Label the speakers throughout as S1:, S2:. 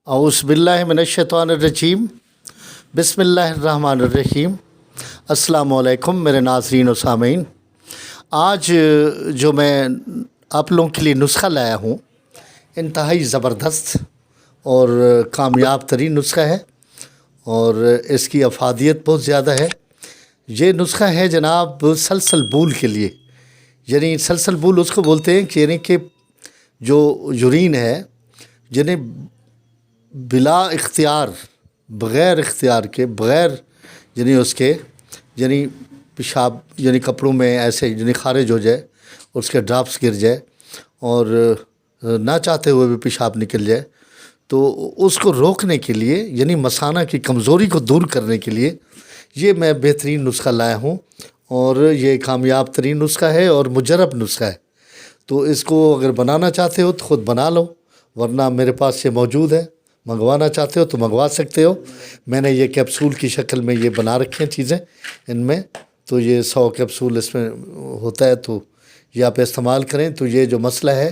S1: औज़ुबिल्लाहिमिनश्शैतानिर्रजीम बिस्मिल्लाहिर्रहमानिर्रहीम। अस्सलामु अलैकुम मेरे नाज़रीन और सामीन। आज जो मैं आप लोगों के लिए नुस्ख़ा लाया हूँ इंतहाई ज़बरदस्त और कामयाब तरीन नुस्ख़ा है और इसकी अफादियत बहुत ज़्यादा है। ये नुस्ख़ा है जनाब सलसल के लिए, यानी सलसल उसको बोलते हैं कि यानी कि जो यूरिन है जिन्हें बिला इख्तियार बग़ैर इख्तियार के बग़ैर यानी उसके यानी पेशाब यानी कपड़ों में ऐसे यानी खारिज हो जाए, उसके ड्रॉप्स गिर जाए और ना चाहते हुए भी पेशाब निकल जाए, तो उसको रोकने के लिए यानी मसाना की कमज़ोरी को दूर करने के लिए ये मैं बेहतरीन नुस्ख़ा लाया हूँ और ये कामयाब तरीन नुस्ख़ा है और मुजरब नुस्ख़ा है। तो इसको अगर बनाना चाहते हो तो ख़ुद बना लो, वरना मेरे पास ये मौजूद है। मंगवाना चाहते हो तो मंगवा सकते हो। मैंने ये कैप्सूल की शक्ल में ये बना रखे हैं चीज़ें इनमें, तो ये 100 कैप्सूल इसमें होता है, तो ये आप इस्तेमाल करें। तो ये जो मसला है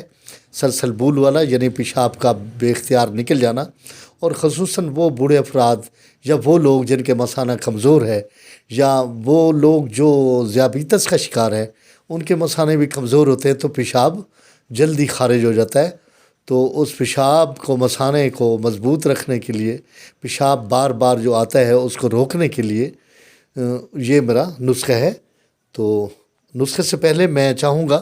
S1: सलसल वाला यानी पेशाब का बेख्तियार निकल जाना, और ख़ुसूसन वो बूढ़े अफराद या वो लोग जिनके मसाना कमज़ोर है या वो लोग जो ज़ियाबीतस का शिकार है, उनके मसाने भी कमज़ोर होते हैं तो पेशाब जल्दी खारिज हो जाता है। तो उस पेशाब को मसाने को मज़बूत रखने के लिए, पेशाब बार बार जो आता है उसको रोकने के लिए ये मेरा नुस्ख़ा है। तो नुस्खे से पहले मैं चाहूँगा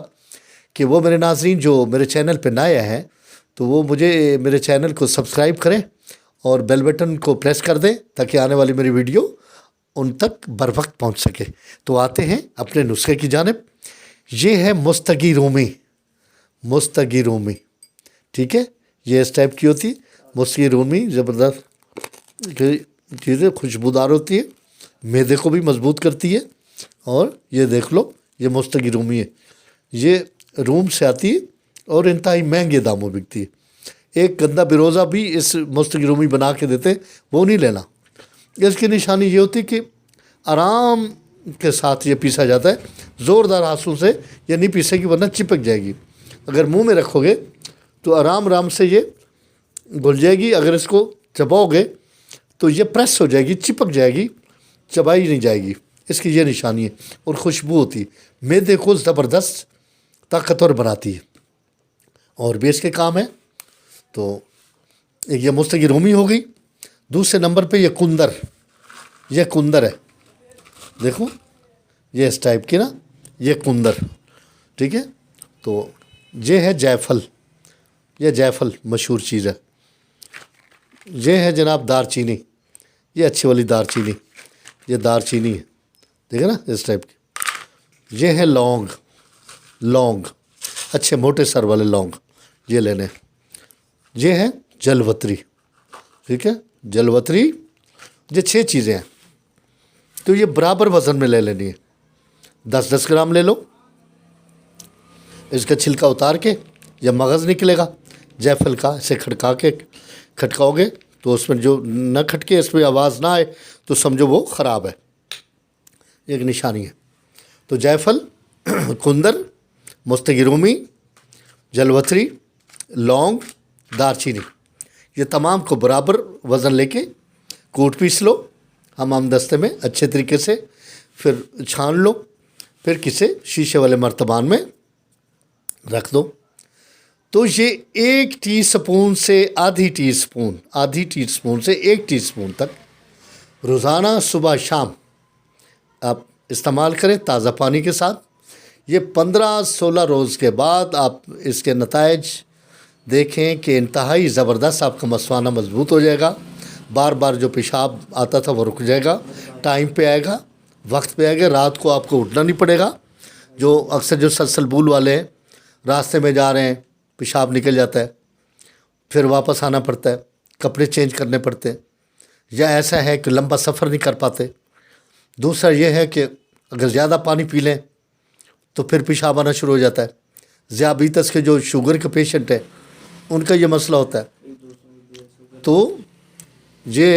S1: कि वो मेरे नाज़रीन जो मेरे चैनल पे नए हैं तो वो मुझे मेरे चैनल को सब्सक्राइब करें और बेल बटन को प्रेस कर दें ताकि आने वाली मेरी वीडियो उन तक बर वक्त पहुँच सके। तो आते हैं अपने नुस्खे की जानिब। ये है मुस्तगी रूमी, ठीक है। ये इस टाइप की होती है मुस्तगी रूमी, ज़बरदस्त चीज़ें, खुशबूदार होती है, मैदे को भी मजबूत करती है। और ये देख लो, ये मुस्तगी रूमी है, ये रूम से आती है और इंतहाई महंगे दामों बिकती है। एक गंदा बिरोज़ा भी इस मुस्तगी रूमी बना के देते, वो नहीं लेना। इसकी निशानी ये होती है कि आराम के साथ ये पीसा जाता है, ज़ोरदार हाथों से ये नहीं पीसेगी वरना चिपक जाएगी। अगर मुंह में रखोगे तो आराम आराम से ये घुल जाएगी, अगर इसको चबाओगे तो ये प्रेस हो जाएगी, चिपक जाएगी, चबाई नहीं जाएगी। इसकी ये निशानी है। और खुशबू होती है, मैदे को ज़बरदस्त ताकतवर बनाती है और भी इसके काम है। तो एक ये मुस्तगी रूमी हो गई। दूसरे नंबर पे ये कुंदर है, देखो ये इस टाइप की ना, ये कुंदर, ठीक है। तो ये है जायफल, ये जायफल मशहूर चीज़ है। ये है जनाब दारचीनी, ये अच्छी वाली दारचीनी, ये दारचीनी है, देखा ना इस टाइप की। ये है लौंग, अच्छे मोटे सर वाले लौंग, ये लेने। ये है जलवतरी, ठीक है, जलवतरी। ये 6 चीज़ें हैं, तो ये बराबर वज़न में ले लेनी है। 10-10 ग्राम ले लो। इसका छिलका उतार के या मगज़ निकलेगा जायफल का, इसे खटकाओगे तो उसमें जो न खटके, इसमें आवाज़ ना आए तो समझो वो ख़राब है, एक निशानी है। तो जायफल, कुंदर, मुस्तगी रूमी, जलवतरी, लौंग, दारचीनी, ये तमाम को बराबर वज़न लेके कूट पीस लो हमाम दस्ते में अच्छे तरीके से, फिर छान लो, फिर किसी शीशे वाले मर्तबान में रख दो। तो ये 1 टीस्पून से आधी टीस्पून से 1 टीस्पून तक रोज़ाना सुबह शाम आप इस्तेमाल करें ताज़ा पानी के साथ। ये 15-16 रोज़ के बाद आप इसके नताइज देखें कि इंतहाई ज़बरदस्त आपका मसवाना मजबूत हो जाएगा। बार बार जो पेशाब आता था वो रुक जाएगा, टाइम पे आएगा, वक्त पे आएगा, रात को आपको उठना नहीं पड़ेगा। जो अक्सर जो सलसल वाले हैं, रास्ते में जा रहे हैं, पेशाब निकल जाता है, फिर वापस आना पड़ता है, कपड़े चेंज करने पड़ते हैं, या ऐसा है कि लंबा सफ़र नहीं कर पाते। दूसरा ये है कि अगर ज़्यादा पानी पी लें तो फिर पेशाब आना शुरू हो जाता है। ज़ियाबीतस के जो शुगर के पेशेंट हैं उनका ये मसला होता है। तो ये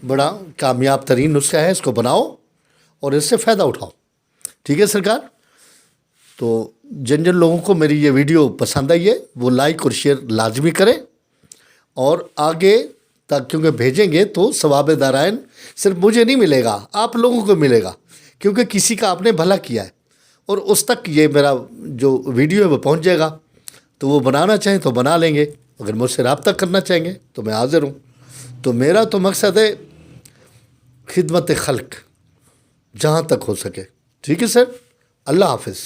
S1: बड़ा कामयाब तरीन नुस्खा है, इसको बनाओ और इससे फ़ायदा उठाओ, ठीक है सरकार। तो जिन लोगों को मेरी ये वीडियो पसंद आई है वो लाइक और शेयर लाजमी करें और आगे کیونکہ بھیجیں گے تو ثواب دارائن صرف مجھے نہیں ملے گا، آپ لوگوں کو ملے گا، کیونکہ کسی کا آپ نے بھلا کیا ہے، اور اس تک یہ میرا جو ویڈیو ہے وہ پہنچ جائے گا۔ تو وہ بنانا چاہیں تو بنا لیں گے، اگر مجھ سے رابطہ کرنا چاہیں گے تو میں حاضر ہوں۔ تو میرا تو مقصد ہے خدمت خلق جہاں تک ہو سکے۔ ٹھیک ہے سر، اللہ حافظ۔